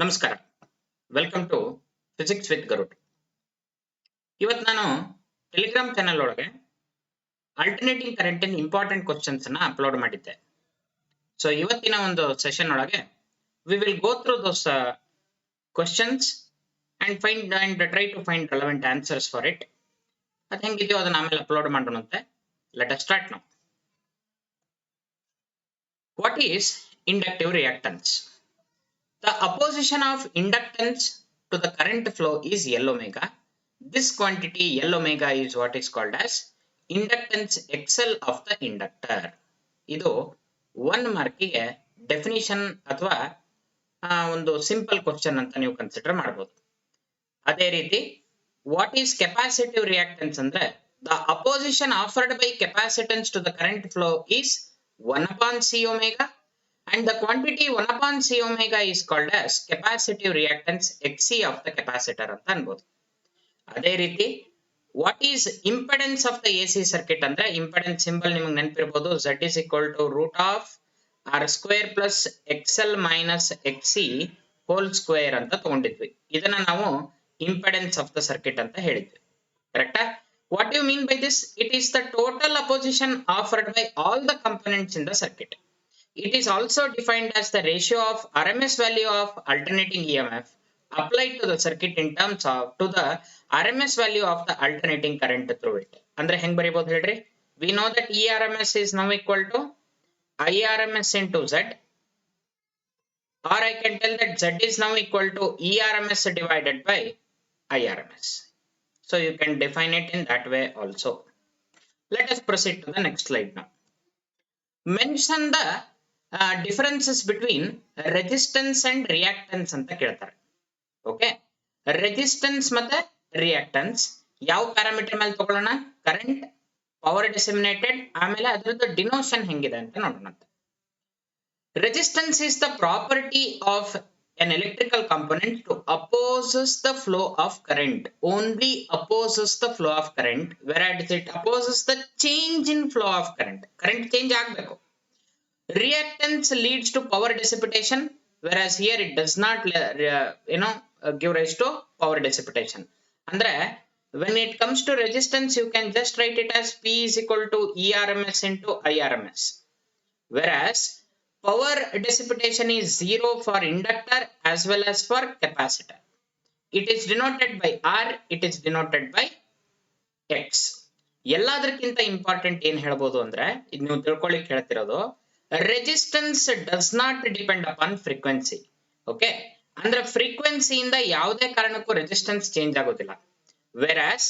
ನಮಸ್ಕಾರ, welcome to physics with Garud. ಇವತ್ತು ನಾನು ಟೆಲಿಗ್ರಾಮ್ ಚಾನೆಲ್ ಒಳಗೆ alternating current in important questions ಅನ್ನ ಅಪ್ಲೋಡ್ ಮಾಡಿದ್ದೆ. ಸೊ ಇವತ್ತಿನ ಒಂದು ಸೆಷನ್ ಒಳಗೆ we will go through those questions and try to find relevant answers for it. ಅದು ಹೆಂಗಿದೆಯೋ ಅದನ್ನ ಆಮೇಲೆ ಅಪ್ಲೋಡ್ ಮಾಡೋಣಂತೆ. Let us start now. What is inductive reactance? The opposition of inductance to the current flow is L omega. This quantity L omega is what is called as inductance XL of the inductor. ಇದು 1 ಮಾರ್ಕಿಗೆ definition ಅಥವಾ ಒಂದು simple question ಅಂತ ನೀವು consider ಮಾಡಬಹುದು. ಅದೇ ರೀತಿ what is capacitive reactance ಅಂದ್ರೆ the opposition offered by capacitance to the current flow is 1 upon C omega. And the quantity 1 upon C omega is called as capacitive reactance Xc of the capacitor ಅಂತ ಅನ್ಬೋದು. ಅದೇ ರೀತಿ what is impedance of the AC circuit ಅಂದ್ರೆ impedance symbol ನಿಮಗೆ ನೆನಪಿರಬಹುದು. Z is equal to root of R square plus XL minus XC whole square ಅಂತ ತಗೊಂಡಿದ್ವಿ. ಇದನ್ನ ನಾವು ಇಂಪೆಡೆನ್ಸ್ ಆಫ್ ದ ಸರ್ಕ್ಯೂಟ್ ಅಂತ ಹೇಳಿದ್ವಿ. ಕರೆಕ್ಟಾ? What do you mean by this? It is the total opposition offered by all the components in the circuit. It is also defined as the ratio of RMS value of alternating EMF applied to the circuit in terms of to the RMS value of the alternating current through it. ಅಂದ್ರೆ ಹೆಂಗ್ ಬರೀಬಹುದು ಹೇಳ್ರಿ? We know that ERMS is now equal to IRMS into Z, or I can tell that Z is now equal to ERMS divided by IRMS. So you can define it in that way also. Let us proceed to the next slide now. Mention the differences between resistance and reactance ಅಂತ ಕೇಳ್ತಾರೆ. Okay, resistance ಮತ್ತೆ reactance ಯಾವ parameter ಮೇಲೆ ತಗೊಳ್ಳೋಣ? Current, power ಡಿಸಿಮಿನೇಟೆಡ್, ಆಮೇಲೆ ಅದರದ್ದು ಡಿನೋಷನ್ ಹೆಂಗಿದೆ ಅಂತ ನೋಡೋಣ. Resistance is the property of an electrical component to opposes the flow of current, only opposes the flow of current, whereas it opposes the change in flow of current. Current change ಆಗಬೇಕು. Reactance leads to power dissipation, whereas here it does not give rise to power dissipation. Andre when it comes to resistance, you can just write it as P is equal to ERMS into IRMS, whereas power dissipation is 0 for inductor as well as for capacitor. It is denoted by R, it is denoted by X. ಎಲ್ಲದಕ್ಕಿಂತ important ಏನ್ ಹೇಳ್ಬೋದು ಅಂದ್ರೆ ಇದು ನೀವು ತಿಳ್ಕೊಳ್ಳಿಕ್ಕೆ ಹೇಳ್ತಿರೋದು, resistance does not depend upon frequency. Okay, ಅಂದ್ರೆ ಫ್ರೀಕ್ವೆನ್ಸಿಯಿಂದ ಯಾವುದೇ ಕಾರಣಕ್ಕೂ ರೆಸಿಸ್ಟೆನ್ಸ್ ಚೇಂಜ್ ಆಗೋದಿಲ್ಲ. Versus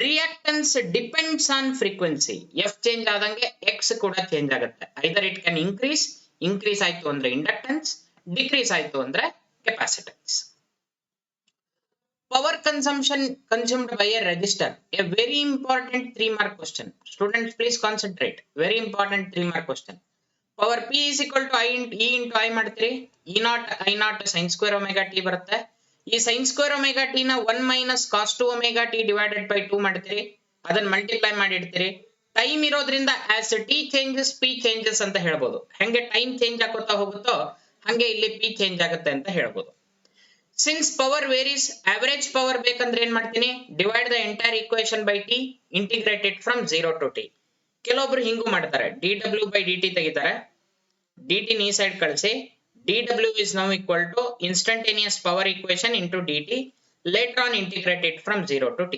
reactance depends on frequency. F change ಆದಂಗೆ ಎಕ್ಸ್ ಕೂಡ ಚೇಂಜ್ ಆಗುತ್ತೆ. ಐದರ್ ಇಟ್ ಕ್ಯಾನ್ ಇನ್ಕ್ರೀಸ್ ಆಯ್ತು ಅಂದ್ರೆ ಇಂಡಕ್ಟೆನ್ಸ್, ಡಿಕ್ರೀಸ್ ಆಯ್ತು ಅಂದ್ರೆ capacitance. Power consumption consumed by a resistor, a very important 3 mark question. Students, please concentrate. Very important 3 mark question. Power P is equal to E into I ಮಾಡ್ತೀರಿ, E naught I naught sin square omega t ಬರುತ್ತೆ. ಈ sin square omega t ನ 1 minus cos 2 omega t divided by 2 ಮಾಡ್ತೀರಿ, ಅದನ್ನ multiply ಮಾಡಿ ಇಡ್ತೀರಿ. Time ಇರೋದ್ರಿಂದ as t changes P changes ಅಂತ ಹೇಳ್ಬೋದು. ಹೆಂಗೆ ಟೈಮ್ ಚೇಂಜ್ ಆಗುತ್ತಾ ಹೋಗುತ್ತೋ ಹಂಗೆ ಇಲ್ಲಿ P ಚೇಂಜ್ ಆಗುತ್ತೆ ಅಂತ ಹೇಳ್ಬೋದು. Since power varies, average power ಬೇಕಂದ್ರೆ ಏನ್ ಮಾಡ್ತೀನಿ? Divide the entire equation by t, integrate it from 0 to t. ಕೆಲವೊಬ್ರು ಹಿಂಗೂ ಮಾಡ್ತಾರೆ, dw by dt ತೆಗಿತಾರೆ, dt ನ ಈ ಸೈಡ್ ಕಳಿಸಿ, dw is now equal to instantaneous power equation into dt. Later on integrate it from 0 to t.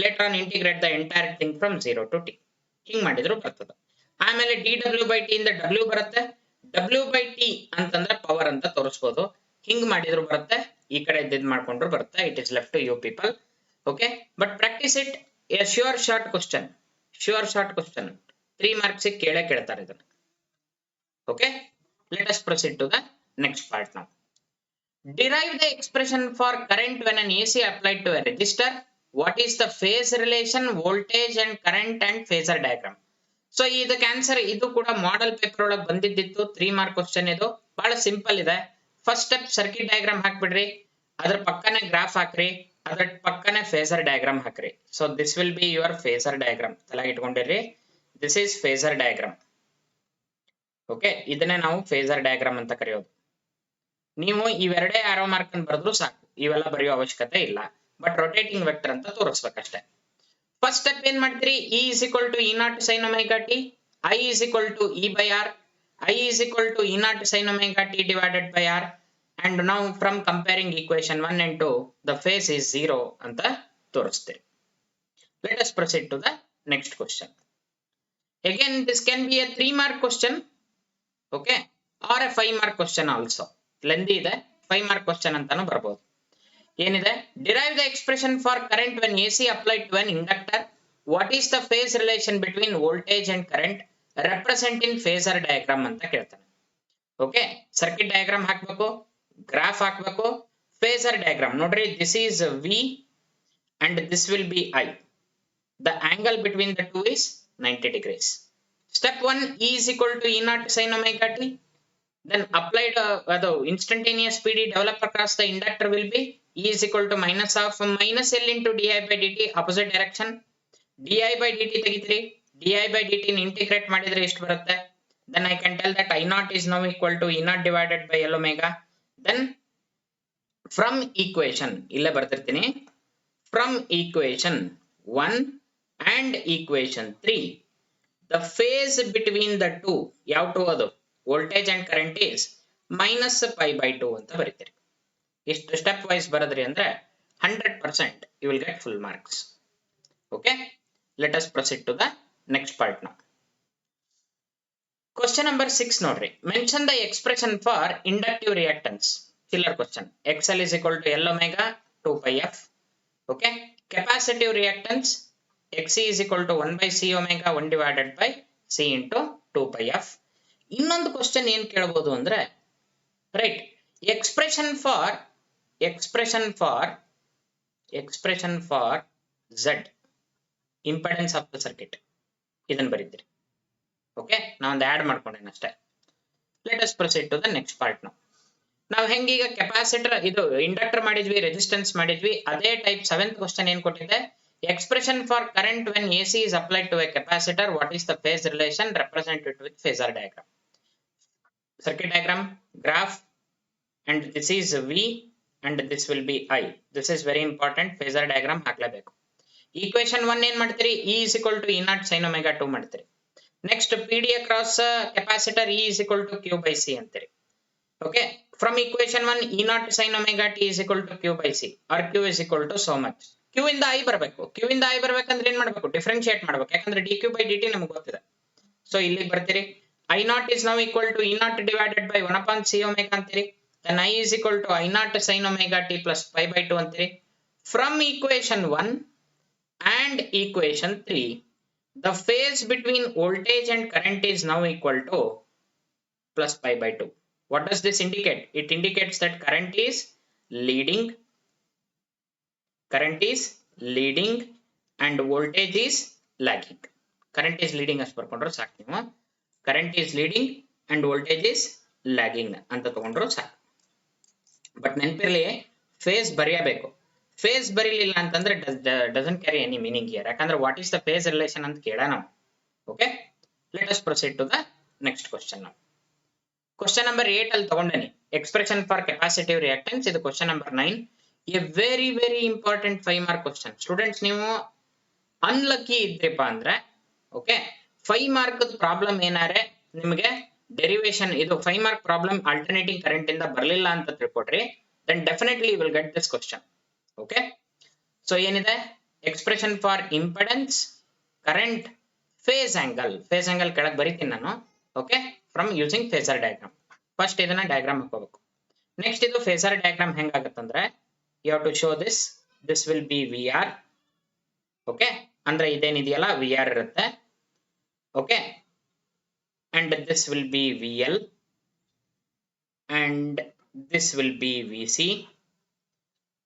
Later on integrate the entire thing from 0 to t. ಹಿಂಗ್ ಮಾಡಿದ್ರು ಬರ್ತದೆ. ಆಮೇಲೆ dw by t ಇಂದ w ಬರುತ್ತೆ. w by t ಅಂತಂದ್ರೆ power ಅಂತ ತೋರಿಸ್ಬೋದು. ಹಿಂಗ್ ಮಾಡಿದ್ರು ಬರುತ್ತೆ, ಈ ಕಡೆ ಇದ್ ಮಾಡ್ಕೊಂಡ್ರು ಬರುತ್ತೆ. It is left to you people. Okay, but practice it. A sure short question 3 marks ಕೇಳೇ ಕೇಳ್ತಾರೆ ಇದನ್ನ. Okay, let us proceed to the next part now. Derive the expression for current when an AC applied to a resistor. What is the phase relation, voltage and current and phasor diagram? So ಇದಕ್ಕೆ answer ಇದು ಕೂಡ model paper ಒಳಗೆ ಬಂದಿದ್ದಿತ್ತು. 3 mark question ಇದು. ಬಹಳ simple ಇದೆ. First step circuit diagram ಹಾಕ್ಬಿಡ್ರಿ, ಅದ್ರ ಪಕ್ಕನೆ ಗ್ರಾಫ್ ಹಾಕ್ರಿ, ಅದ್ರ ಪಕ್ಕನೆ ಫೇಸರ್ ಡಯಾಗ್ರಾಮ್ ಹಾಕ್ರಿ. So this will be your phasor diagram. ತಲೆಗೆ ಇಟ್ಕೊಂಡಿರ್ರಿ, this is phasor diagram. Okay, ಇದನ್ನೇ ನಾವು ಫೇಸರ್ ಡಯಾಗ್ರಾಮ್ ಅಂತ ಕರೆಯೋದು. ನೀವು ಇವೆರಡೇ ಆರೋ ಮಾರ್ಕ್ ಅನ್ನು ಬರೆದ್ರು ಸಾಕು, ಇವೆಲ್ಲ ಬರೆಯೋ ಅವಶ್ಯಕತೆ ಇಲ್ಲ. ಬಟ್ ರೊಟೇಟಿಂಗ್ ವೆಕ್ಟರ್ ಅಂತ ತೋರಿಸ್ಬೇಕಷ್ಟೇ. ಫಸ್ಟ್ ಸ್ಟೆಪ್ ಏನ್ ಮಾಡ್ತೀರಿ, E is equal to E naught sine omega T, I is equal to E by R, I is equal to E naught sine omega T divided by R. And ನಾವು from comparing equation 1 and 2 the phase is 0 ಅಂತ ತೋರಿಸ್ತೀರಿ. Let us proceed to the next question. Again this can be a 3 mark question, okay, or a 5 mark question also. Lengthy ಇದೆ, 5 mark question ಅಂತಾನು ಬರಬಹುದು. ಏನಿದೆ, derive the expression for current when AC applied to an inductor. What is the phase relation between voltage and current represent in phasor diagram ಅಂತ ಕೇಳ್ತಾನೆ. Okay, circuit diagram ಹಾಕಬೇಕು, graph ಹಾಕಬೇಕು, phasor diagram ನೋಡ್ರಿ. This is V and this will be I. The angle between the two is 90 degrees. Step 1, E is equal to E naught sin omega t. Then applied instantaneous PD developed across the inductor will be E is equal to minus L into di by dt, opposite direction. di by dt ತೆಗಿತೀರಿ, di by dt integrate ಮಾಡಿದ್ರೆ ಎಷ್ಟು ಬರುತ್ತೆ? Then I can tell that I naught is now equal to E naught divided by L omega. Then from equation ಇಲ್ಲೇ ಬರ್ತಿರ್ತೀನಿ, from equation 1 and equation 3 the phase between the two ಯಾವ to ಅದು voltage and current is minus pi by 2 ಅಂತ ಬರೀತೀರಿ. ಇಷ್ಟು step wise ಬರದ್ರಿ ಅಂದ್ರೆ 100% you will get full marks. Okay, let us proceed to the next part now. Question number 6 ನೋಡ್ರಿ. Mention the expression for inductive reactance. Killer question. XL is equal to L omega 2 pi f. Okay, capacitive reactance Xc is equal to 1 by C omega 1 divided by C into 2 pi f. ಇನ್ನೊಂದು question ಏನ್ ಕೇಳಬಹುದು ಅಂದ್ರೆ, right, expression for Z impedance of the circuit ಇದನ್ನ ಬರೀತೀರಿ. Okay, ನಾವೊಂದು add ಮಾಡ್ಕೊಂಡೇನೆ ಅಷ್ಟೇ. Let us proceed to the next part now. ನಾವು ಹೆಂಗೀಗ capacitor ಇದು inductor ಮಾಡಿದ್ವಿ, ರೆಸಿಸ್ಟೆನ್ಸ್ ಮಾಡಿದ್ವಿ, ಅದೇ ಟೈಪ್ 7th ಕ್ವಶನ್ ಏನ್ ಕೊಟ್ಟಿದೆ, expression for current when AC is applied to a capacitor, what is the phase relation represented with phasor diagram. Circuit diagram, graph, and this is V and this will be I. This is very important, phasor diagram ಹಾಕ್ಲೇಬೇಕು. Equation 1 ಏನ್ ಮಾಡ್ತೀರಿ, E is equal to E naught sin omega 2 ಮಾಡ್ತೀರಿ. Next PD across capacitor E is equal to Q by C ಅಂತೀರಿ. Okay, from equation 1 E naught sin omega t is equal to Q by C or Q is equal to so much. Q ಇಂದ I ಬರಬೇಕು. Q ಇಂದ I ಬರಬೇಕಂದ್ರೆ ಏನ್ ಮಾಡಬೇಕು, differentiate ಮಾಡಬೇಕು, ಯಾಕಂದ್ರೆ dq by dt ನಮಗೆ ಗೊತ್ತಿದೆ. ಸೊ ಇಲ್ಲಿಗೆ ಬರ್ತೀರಿ, I naught is now equal to E naught divided by 1 upon C omega ಅಂತೀರಿ. Then I is equal to I naught sin omega t plus pi by 2 ಅಂತೀರಿ. From equation 1 and equation 3 the phase between voltage and current is now equal to plus pi by 2. What does this indicate? It indicates that current is leading and voltage is lagging. Current is leading as ಬರ್ಕೊಂಡ್ರೆ ಸಾಕು ನೀವು. Current is leading and voltage is lagging ಅಂತ ತಗೊಂಡ್ರು ಸಾಕು. But ನೆನಪಿರಲಿ, face ಬರೆಯಬೇಕು. Phase ಬರೀಲಿಲ್ಲ ಅಂತಂದ್ರೆ doesn't carry any meaning here, ಯಾಕಂದ್ರೆ what is the phase relation ಅಂತ ಕೇಳ ನಾವು. Okay, let us proceed to the next question now. Question number 8 ಅಲ್ಲಿ ತಗೊಂಡೇನಿ, ಎಕ್ಸ್ಪ್ರೆಷನ್ ಫಾರ್ ಕೆಪಾಸಿಟಿವ್ ರಿಯಾಕ್ಟೆನ್ಸ್. ಇದು question number 9, A very important 5 mark question. Students, ನೀವು unlucky ಇದ್ರಿಪ್ಪ ಅಂದ್ರೆ, okay, 5 mark problem ಏನಾರೆ ನಿಮಗೆ derivation ಇದು 5 mark ಪ್ರಾಬ್ಲಮ್ ಆಲ್ಟರ್ನೇಟಿಂಗ್ ಕರೆಂಟ್ ಇಂದ ಬರಲಿಲ್ಲ ಅಂತ ತಿಳ್ಕೊಡ್ರಿ, then definitely you will get this question. Okay, so ಏನಿದೆ, expression for impedance, current, phase angle ಕೆಳಗೆ ಬರೀತೀನಿ ನಾನು. Okay, from using phasor diagram. First ಇದನ್ನ ಡಯಾಗ್ರಾಮ್ ಹಾಕೋಬೇಕು. ನೆಕ್ಸ್ಟ್ ಇದು ಫೇಸರ್ ಡಯಾಗ್ರಾಮ್ ಹೆಂಗಾಗತ್ತಂದ್ರೆ, you have to show this will be VR. Okay, ಅಂದ್ರೆ ಇದೇನಿದೆಯಲ್ಲ VR ಇರುತ್ತೆ. Okay, and this will be VL and this will be VC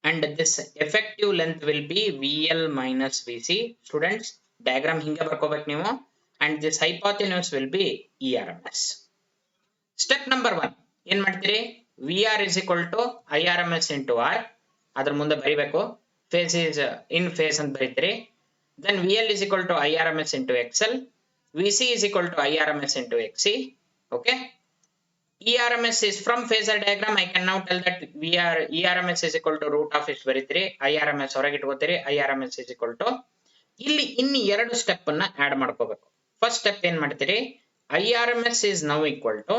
and this effective length will be VL minus VC. Students, diagram hinge ಬರ್ಕೋಬೇಕು ನೀವು. And this hypotenuse will be ERMS. Step number 1 ಏನ್ ಮಾಡ್ತೀರಿ, VR is equal to IRMS into R. ಅದ್ರ ಮುಂದೆ ಬರಿಬೇಕು, phase is in phase ಅಂತ ಬರೀತೀರಿ. Then VL is equal to IRMS into XL. VC is equal to IRMS into XC. Okay, ERMS is from phasor diagram. I can now tell that ERMS is equal to root of ಇಷ್ಟು ಬರೀತೀರಿ, IRMS ಹೊರಗೆ ಇಟ್ಕೋತೀರಿ, IRMS is equal to ಇಲ್ಲಿ ಇನ್ನು ಎರಡು step ಅನ್ನ add ಮಾಡ್ಕೋಬೇಕು. First step ಏನ್ ಮಾಡ್ತೀರಿ, IRMS is now equal to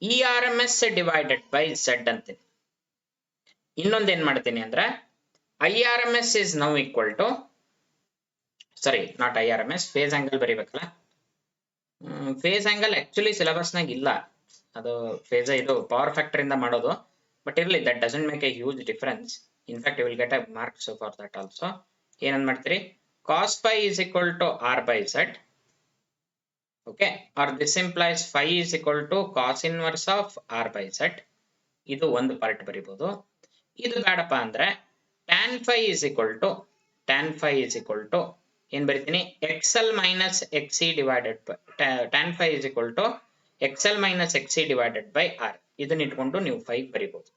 ERMS divided by Z ಅಂತೀನಿ. ಇನ್ನೊಂದು ಏನ್ ಮಾಡ್ತೀನಿ ಅಂದ್ರೆ IRMS is now equal to sorry not IRMS, phase angle ಬರೀಬೇಕಲ್ಲ. ಫೇಸ್ ಆಂಗಲ್ ಆಕ್ಚುಲಿ ಸಿಲೆಬಸ್ ನಾಗ ಇಲ್ಲ, ಅದು ಫೇಸ್ ಇದು ಪವರ್ ಫ್ಯಾಕ್ಟರ್ ಇಂದ ಮಾಡೋದು, ಬಟ್ ಇರ್ಲಿ, that doesn't make a huge difference. In fact you will get a marks for that also. ಏನಂದ್ ಮಾಡ್ತೀರಿ, cos phi is equal to R by Z, okay, or this implies phi is equal to cos inverse of R by Z. ಇದು ಒಂದು part ಬರಿಬಹುದು. ಇದು ಬೇಡಪ್ಪ ಅಂದ್ರೆ tan phi is equal to ಏನ್ ಬರಿತೀನಿ, XL minus XC divided by tan phi is equal to XL minus XC divided by R. ಇದನ್ನ ಇಟ್ಕೊಂಡು ನೀವು phi ಬರಿಬಹುದು.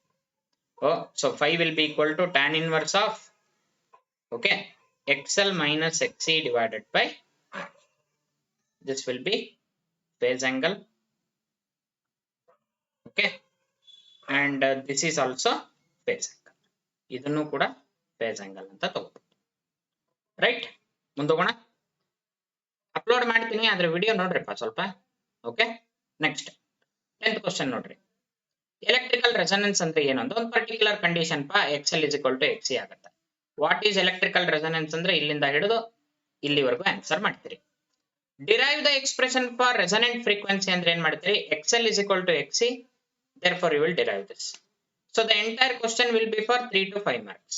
So phi will be equal to tan inverse of, okay, XL minus XC divided by R. This will be phase angle, okay, and this is also phase angle. ಇದನ್ನು ಕೂಡ phase angle ಅಂತ ತಗೋಬಹುದು, right. ಮುಂದೋಗೋಣ, upload ಮಾಡ್ತೀನಿ, ಆದ್ರೆ video ನೋಡ್ರಿಪ್ಪ ಸ್ವಲ್ಪ. Okay, next 10th question ನೋಡ್ರಿ. Electrical resonance ಅಂದ್ರೆ ಏನು ಅಂತ ಒಂದು ಪರ್ಟಿಕ್ಯುಲರ್ ಕಂಡೀಷನ್ ಪಾ XL is equal to XC ಆಗುತ್ತೆ. ವಾಟ್ ಈಸ್ ಎಲೆಕ್ಟ್ರಿಕಲ್ ರೆಸೊನೆನ್ಸ್ ಅಂದ್ರೆ ಇಲ್ಲಿಂದ ಹಿಡಿದು ಇಲ್ಲಿವರೆಗೂ ಆನ್ಸರ್ ಮಾಡ್ತೀರಿ. Derive the expression for resonant frequency ಅಂದ್ರೆ ಏನ್ ಮಾಡ್ತೀರಿ, XL is equal to XC, therefore you will derive this. So the entire question will be for 3 to 5 marks.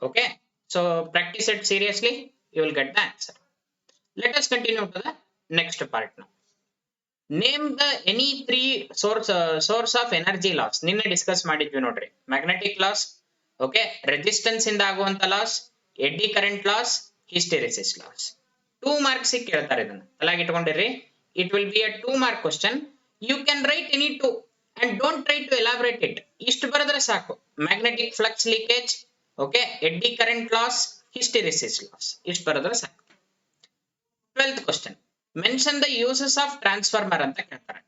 Okay, so practice it seriously, you will get the answer. Let us continue to the next part now. Name the any three source of energy loss. ನಿನ್ನೆ discuss ಮಾಡಿದ್ವಿ ನೋಡ್ರಿ, magnetic loss, okay, resistance ಇಂದ ಆಗುವಂತ loss, eddy current loss, hysteresis loss. 2 marks ಕೇಳ್ತಾರೆ, ಇದನ್ನ ತಲೆಗೆ ಇಟ್ಕೊಂಡಿರ್ರಿ. It will be a 2 mark question. You can write any 2 and don't try to elaborate it. ಇಷ್ಟು ಬರೆದ್ರೆ ಸಾಕು. Magnetic flux leakage, okay, eddy current loss, hysteresis loss, ಇಷ್ಟು ಬರೆದ್ರೆ ಸಾಕು. 12th question, mention the uses of transformer ಅಂತ ಕೇಳ್ತಾರೆ.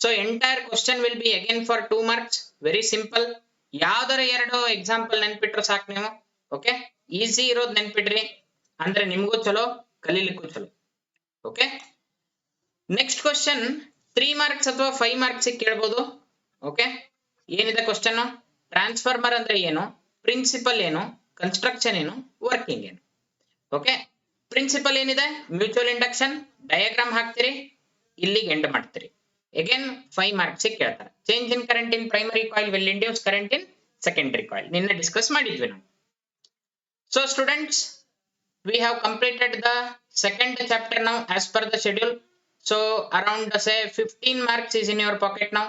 So entire question will be again for 2 marks. Very simple. ಯಾವ್ದಾರ ಎರಡು ಎಕ್ಸಾಂಪಲ್ ನೆನ್ಪಿಟ್ರು ಸಾಕು ನೀವು. ಓಕೆ, ಈಸಿ ಇರೋದು ನೆನ್ಪಿಡ್ರಿ, ಅಂದ್ರೆ ನಿಮ್ಗೂ ಚಲೋ, ಕಲೀಲಿಕ್ಕೂ ಚಲೋ. ಓಕೆ, ನೆಕ್ಸ್ಟ್ ಕ್ವಶನ್ 3 marks ಅಥವಾ 5 marks ಕೇಳ್ಬೋದು. ಓಕೆ, ಏನಿದೆ ಕ್ವಶನ್, ಟ್ರಾನ್ಸ್ಫಾರ್ಮರ್ ಅಂದ್ರೆ ಏನು, ಪ್ರಿನ್ಸಿಪಲ್ ಏನು, ಕನ್ಸ್ಟ್ರಕ್ಷನ್ ಏನು, ವರ್ಕಿಂಗ್ ಏನು. ಓಕೆ, ಪ್ರಿನ್ಸಿಪಲ್ ಏನಿದೆ, ಮ್ಯೂಚುವಲ್ ಇಂಡಕ್ಷನ್, ಡಯಾಗ್ರಾಮ್ ಹಾಕ್ತಿರಿ, ಇಲ್ಲಿಗೆ ಎಂಡ್ ಮಾಡ್ತೀರಿ. ಅಗೇನ್ 5 marks ಕೇಳ್ತಾರೆ. Change in current in primary coil will induce current in secondary coil. ನಿನ್ನೆ ಡಿಸ್ಕಸ್ ಮಾಡಿದ್ವಿ ನಾವು. So students, we have completed the second chapter now as per the schedule. So around say 15 marks is in your pocket now.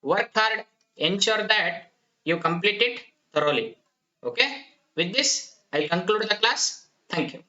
Work hard, ensure that you complete it thoroughly. Okay, with this I conclude the class. Thank you.